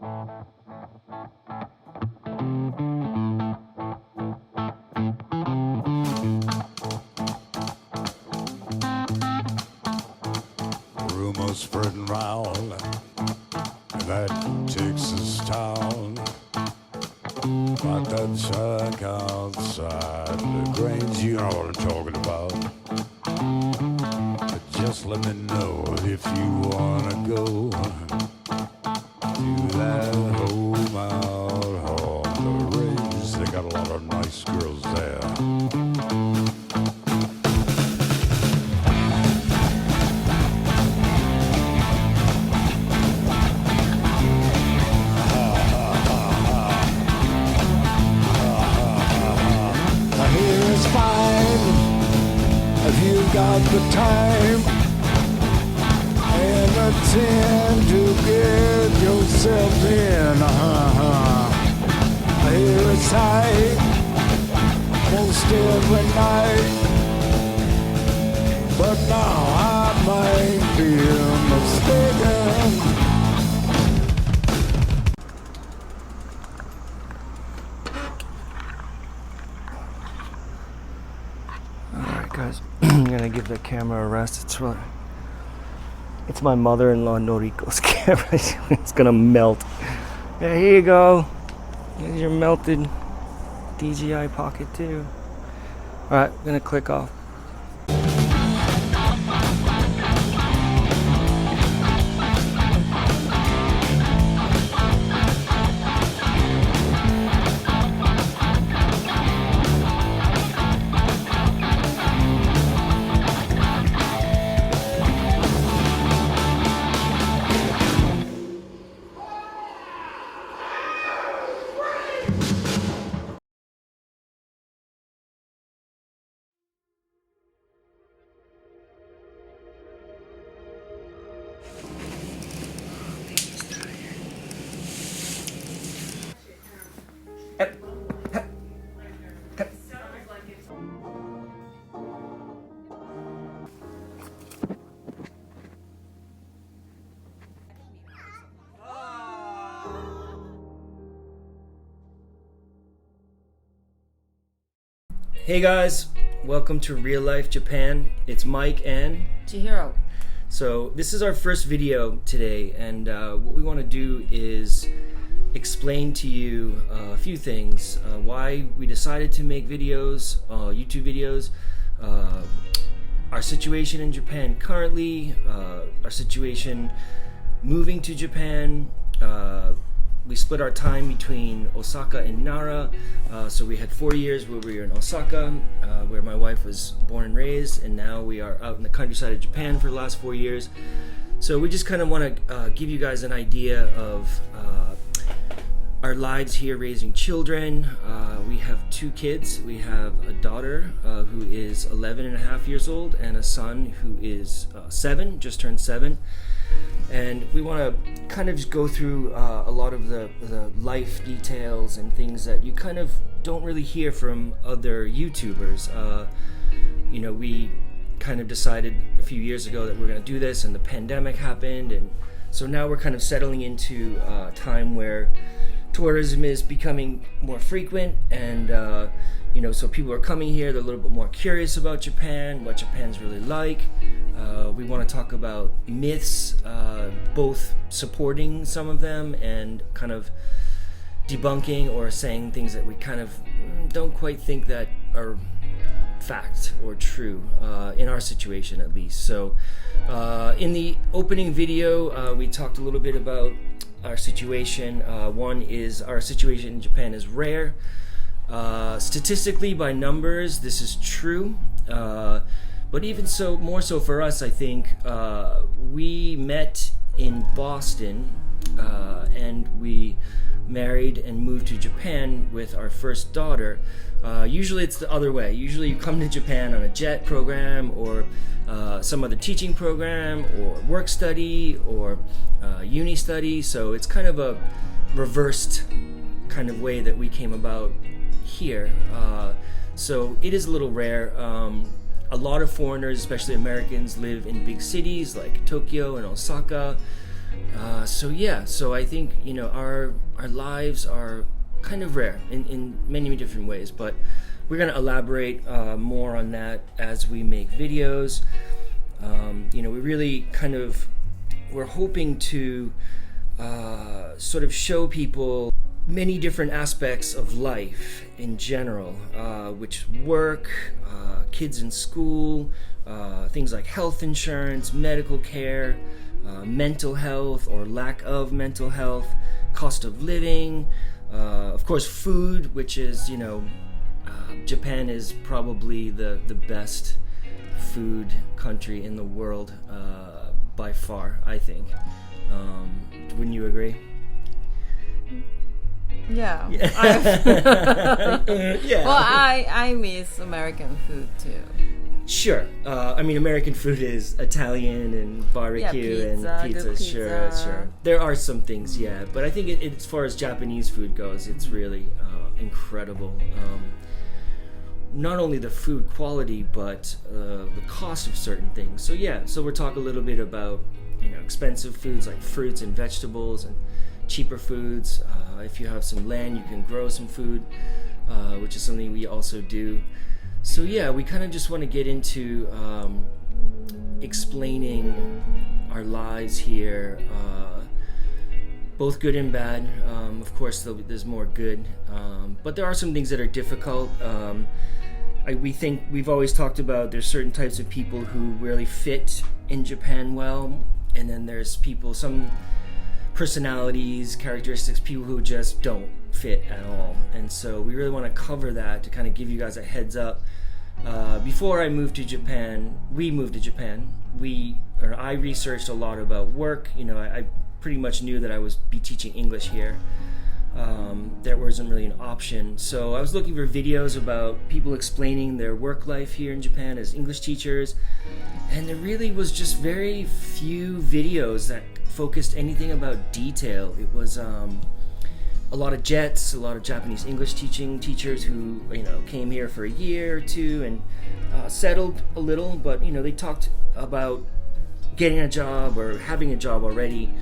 Rumors spreading round that Texas town, about that shack outside the Grange, you know what I'm talking about. But just let me know if you wanna go to that home out on the range. They got a lot of nice girls there. If you've got the time and the time to get yourself in, I hear it's tight most every night, but now I might be mistaken. Guys, I'm gonna give the camera a rest. It's my mother-in-law Noriko's camera. It's gonna melt. Yeah, here you go. Here's your melted DJI Pocket 2. Alright, I'm gonna click off. Hey guys, welcome to Real Life Japan. It's Mike and Chihiro. So this is our first video today, and what we want to do is explain to you a few things. Why we decided to make videos, YouTube videos, our situation in Japan currently, our situation moving to Japan. We split our time between Osaka and Nara, so we had 4 years where we were in Osaka, where my wife was born and raised, and now we are out in the countryside of Japan for the last 4 years. So we just kind of want to give you guys an idea of our lives here raising children. We have 2 kids. We have a daughter who is 11 and a half years old, and a son who is 7, just turned 7. And we want to kind of just go through a lot of the life details and things that you kind of don't really hear from other YouTubers. You know, we kind of decided a few years ago that we're going to do this, and the pandemic happened, and so now we're kind of settling into a time where tourism is becoming more frequent, and you know, so people are coming here, they're a little bit more curious about Japan, what Japan's really like. We want to talk about myths, both supporting some of them and kind of debunking or saying things that we kind of don't quite think that are fact or true, in our situation at least. So in the opening video, we talked a little bit about our situation. One is our situation in Japan is rare. Statistically, by numbers, this is true. But even so, more so for us, I think, we met in Boston, and we married and moved to Japan with our first daughter. Usually it's the other way. Usually you come to Japan on a JET program, or some other teaching program, or work study, or uni study. So it's kind of a reversed kind of way that we came about here. So it is a little rare. A lot of foreigners, especially Americans, live in big cities like Tokyo and Osaka. So I think our lives are kind of rare in many different ways, but we're going to elaborate more on that as we make videos. We really we're hoping to sort of show people many different aspects of life in general, which work, kids in school, things like health insurance, medical care, mental health or lack of mental health, cost of living, of course food, which is, Japan is probably the best food country in the world by far, I think. Wouldn't you agree? Yeah. Yeah. Well, I miss American food too. Sure. American food is Italian and barbecue and pizza. Good Sure, pizza. sure. There are some things, yeah. But I think as far as Japanese food goes, it's really incredible. Not only the food quality, but the cost of certain things. So yeah, so we'll talk a little bit about expensive foods like fruits and vegetables, and cheaper foods. If you have some land, you can grow some food, which is something we also do. So yeah, we kind of just want to get into explaining our lives here, both good and bad. Of course, there's more good, but there are some things that are difficult. We think we've always talked about there's certain types of people who really fit in Japan well, and then there's some personalities, characteristics, people who just don't fit at all. And so we really want to cover that to kind of give you guys a heads up. Before we moved to Japan, I researched a lot about work. I pretty much knew that I was be teaching English here. There wasn't really an option. So I was looking for videos about people explaining their work life here in Japan as English teachers. And there really was just very few videos that focused anything about detail. It was a lot of JETs, a lot of Japanese English teachers who came here for a year or two and settled a little, but they talked about getting a job or having a job already.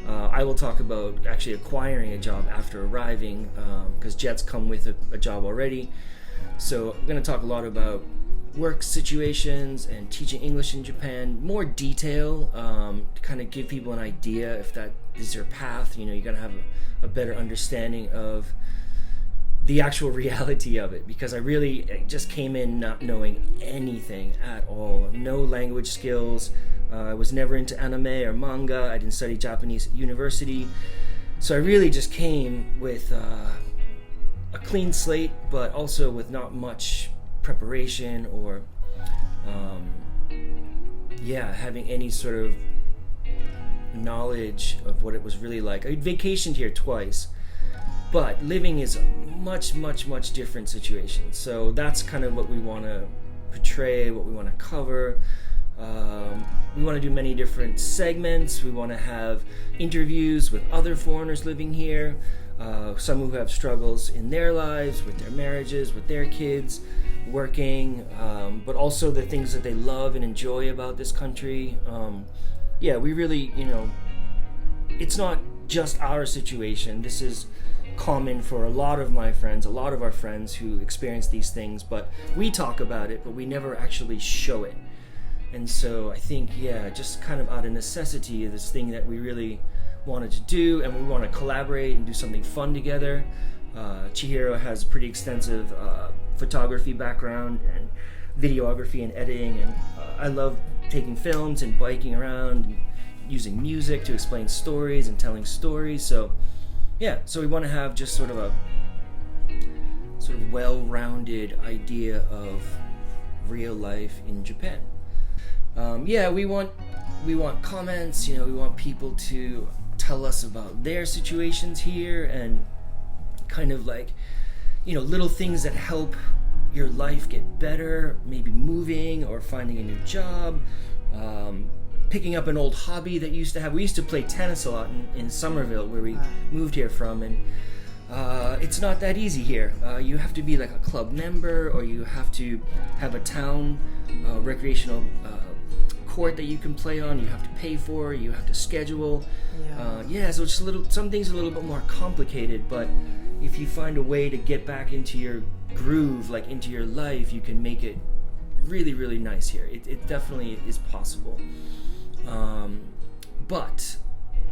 I will talk about actually acquiring a job after arriving, because JETs come with a job already. So I'm going to talk a lot about work situations and teaching English in Japan, more detail, to kind of give people an idea if that is your path. You're going to have a better understanding of the actual reality of it, because I really just came in not knowing anything at all. No language skills. I was never into anime or manga. I didn't study Japanese at university. So I really just came with a clean slate, but also with not much preparation or having any sort of knowledge of what it was really like. I vacationed here twice, but living is a much different situation. So that's kind of what we want to portray, what we want to cover. We want to do many different segments. We want to have interviews with other foreigners living here, some who have struggles in their lives, with their marriages, with their kids, working, but also the things that they love and enjoy about this country. We really, it's not just our situation. This is common for a lot of my friends, a lot of our friends who experience these things, but we talk about it, but we never actually show it. And so I think, just kind of out of necessity, this thing that we really wanted to do, and we want to collaborate and do something fun together. Chihiro has a pretty extensive photography background and videography and editing, and I love taking films and biking around and using music to explain stories and telling stories. So we want to have just sort of a well-rounded idea of real life in Japan. We want comments. We want people to tell us about their situations here, and kind of like little things that help your life get better, maybe moving or finding a new job, picking up an old hobby that you used to have. We used to play tennis a lot in Somerville, where we moved here from, and it's not that easy here. You have to be like a club member, or you have to have a town recreational court that you can play on, you have to pay for, you have to schedule. Yeah. So it's some things are a little bit more complicated, but if you find a way to get back into your groove, like into your life, you can make it really, really nice here. It definitely is possible. But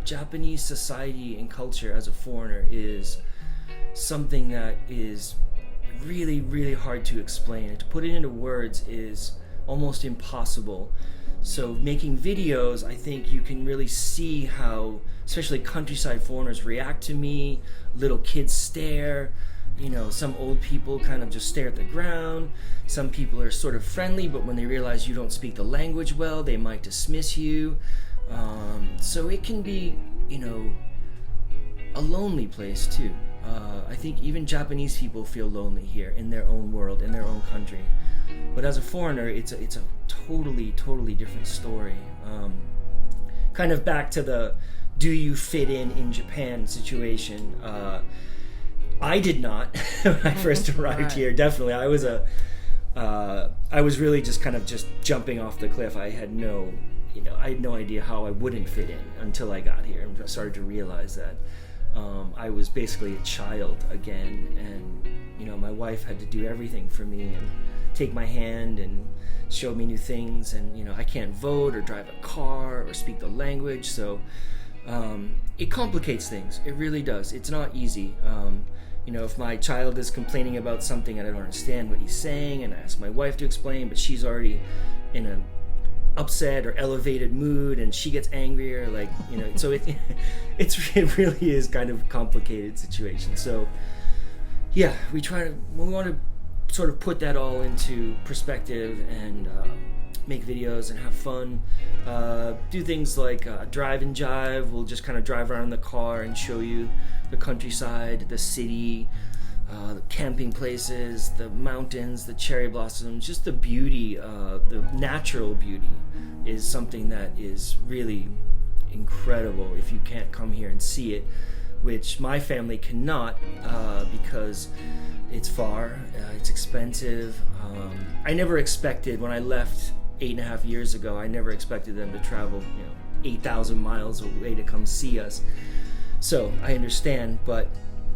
Japanese society and culture as a foreigner is something that is really, really hard to explain. And to put it into words is almost impossible. So making videos, I think you can really see how, especially countryside foreigners, react to me. Little kids stare. Some old people kind of just stare at the ground. Some people are sort of friendly, but when they realize you don't speak the language well, they might dismiss you. So it can be, a lonely place too. I think even Japanese people feel lonely here in their own world, in their own country. But as a foreigner, it's a totally, totally different story. Kind of back to the do you fit in Japan situation. I did not when I first arrived Right. here. Definitely, I was really just kind of just jumping off the cliff. I had no idea how I wouldn't fit in until I got here and started to realize that I was basically a child again, and my wife had to do everything for me and take my hand and show me new things, and I can't vote or drive a car or speak the language, so it complicates things. It really does. It's not easy. If my child is complaining about something and I don't understand what he's saying, and I ask my wife to explain, but she's already in an upset or elevated mood, and she gets angrier, so it really is kind of a complicated situation. So yeah, we want to sort of put that all into perspective and make videos and have fun. Do things like drive and jive. We'll just kind of drive around in the car and show you the countryside, the city, the camping places, the mountains, the cherry blossoms, just the beauty, the natural beauty is something that is really incredible if you can't come here and see it, which my family cannot because it's far, it's expensive. I never expected, when I left 8.5 years ago, I never expected them to travel 8,000 miles away to come see us. So I understand, but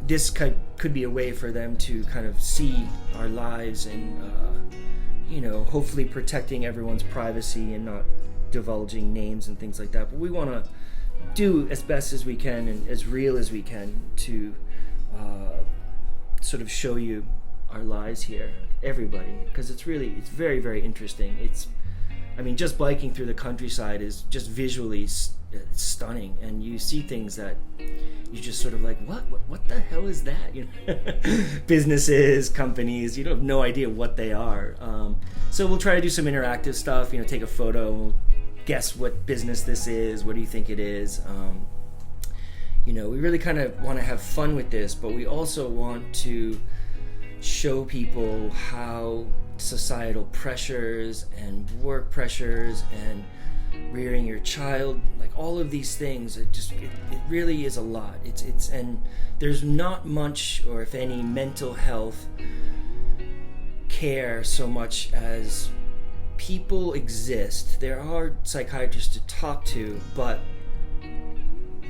this could be a way for them to kind of see our lives and hopefully protecting everyone's privacy and not divulging names and things like that. But we want to do as best as we can and as real as we can to sort of show you our lives here, everybody, because it's very, very interesting. Just biking through the countryside is just visually it's stunning, and you see things that you just sort of like, what the hell is that? Businesses, companies, you have no idea what they are. So we'll try to do some interactive stuff, take a photo, we'll guess what business this is, what do you think it is? We really kind of want to have fun with this, but we also want to show people how societal pressures and work pressures and rearing your child, like all of these things, it really is a lot. And there's not much, or if any, mental health care so much as people exist. There are psychiatrists to talk to, but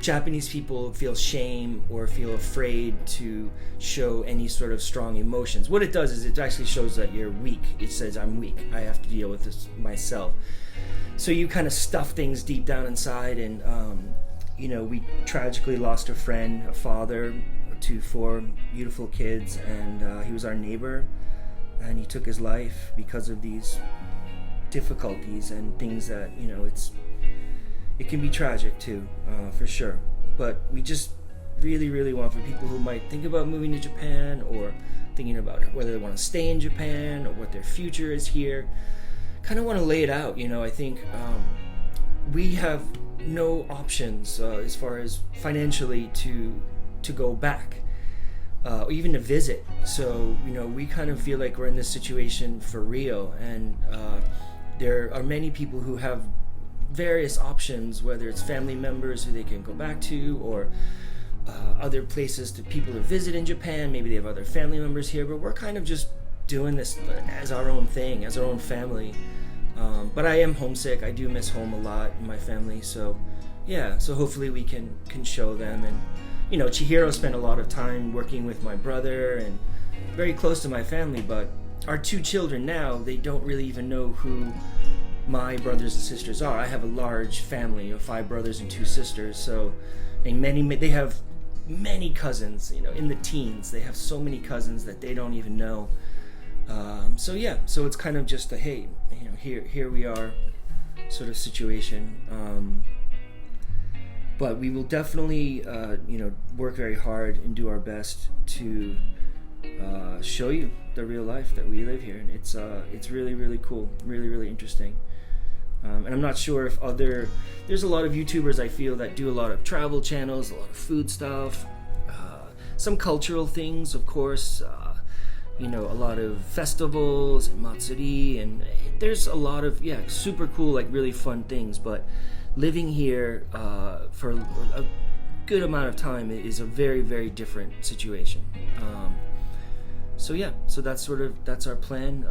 Japanese people feel shame or feel afraid to show any sort of strong emotions. What it does is it actually shows that you're weak. It says, I'm weak. I have to deal with this myself. So you kind of stuff things deep down inside, and we tragically lost a friend, a father to 4 beautiful kids, and he was our neighbor, and he took his life because of these difficulties and things that, it can be tragic too, for sure. But we just really, really want, for people who might think about moving to Japan or thinking about whether they want to stay in Japan or what their future is here, kind of want to lay it out. I think we have no options as far as financially to go back or even to visit. So we kind of feel like we're in this situation for real, and there are many people who have various options, whether it's family members who they can go back to, or other places to people to visit in Japan. Maybe they have other family members here, but we're kind of just doing this as our own thing, as our own family. But I am homesick. I do miss home a lot and my family. So yeah, so hopefully we can show them. And Chihiro spent a lot of time working with my brother and very close to my family, but our 2 children now, they don't really even know who my brothers and sisters are. I have a large family of 5 brothers and 2 sisters, so and they have many cousins, in the teens. They have so many cousins that they don't even know. So yeah, so it's kind of just a hey, here we are sort of situation. But we will definitely work very hard and do our best to show you the real life that we live here, and it's really, really cool, really, really interesting. And I'm not sure if there's a lot of YouTubers I feel that do a lot of travel channels, a lot of food stuff, some cultural things, of course, a lot of festivals and matsuri, and there's a lot of super cool, like really fun things. But living here for a good amount of time is a very, very different situation. So that's our plan.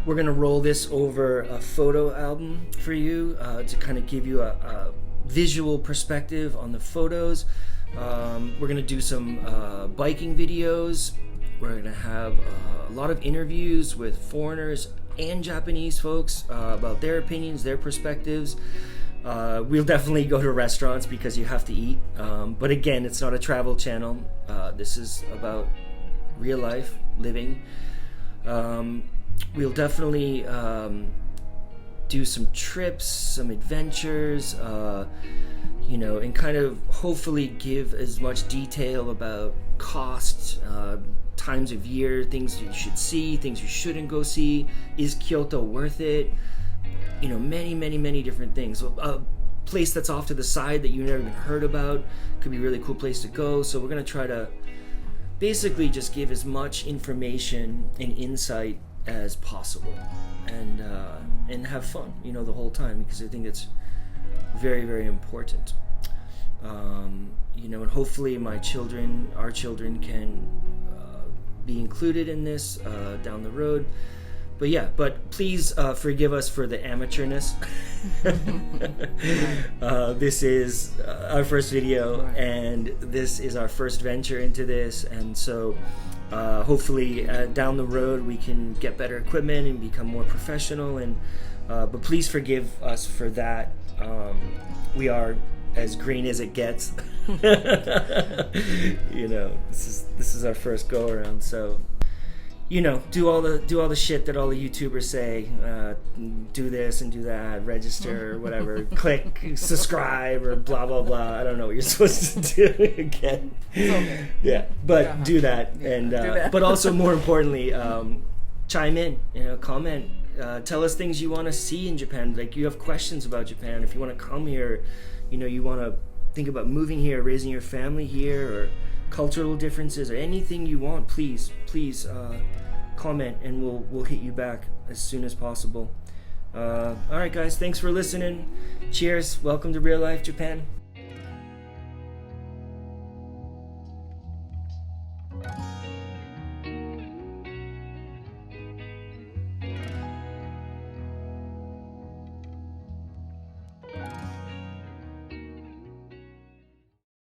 We're gonna roll this over a photo album for you to kind of give you a visual perspective on the photos. We're gonna do some biking videos. We're gonna have a lot of interviews with foreigners and Japanese folks about their opinions, their perspectives. We'll definitely go to restaurants because you have to eat. But again, it's not a travel channel. This is about real life living. We'll definitely do some trips, some adventures, and kind of hopefully give as much detail about cost, times of year, things you should see, things you shouldn't go see. Is Kyoto worth it? Many different things. A place that's off to the side that you've never even heard about could be a really cool place to go. So we're going to try to basically just give as much information and insight as possible, and have fun, the whole time, because I think it's very, very important. And hopefully our children can be included in this down the road. But please forgive us for the amateurness. This is our first video, and this is our first venture into this, and so hopefully down the road we can get better equipment and become more professional. And but please forgive us for that. We are as green as it gets. This is our first go around, so do all the shit that all the YouTubers say. Do this and do that, register, whatever, click subscribe or blah blah blah. I don't know what you're supposed to do again. Okay. Yeah, but do that, and do that. but also more importantly, chime in, comment, tell us things you want to see in Japan. Like, you have questions about Japan, if you want to come here, you want to think about moving here, raising your family here, or cultural differences, or anything you want, please comment, and we'll hit you back as soon as possible. All right, guys, thanks for listening. Cheers. Welcome to Real Life Japan.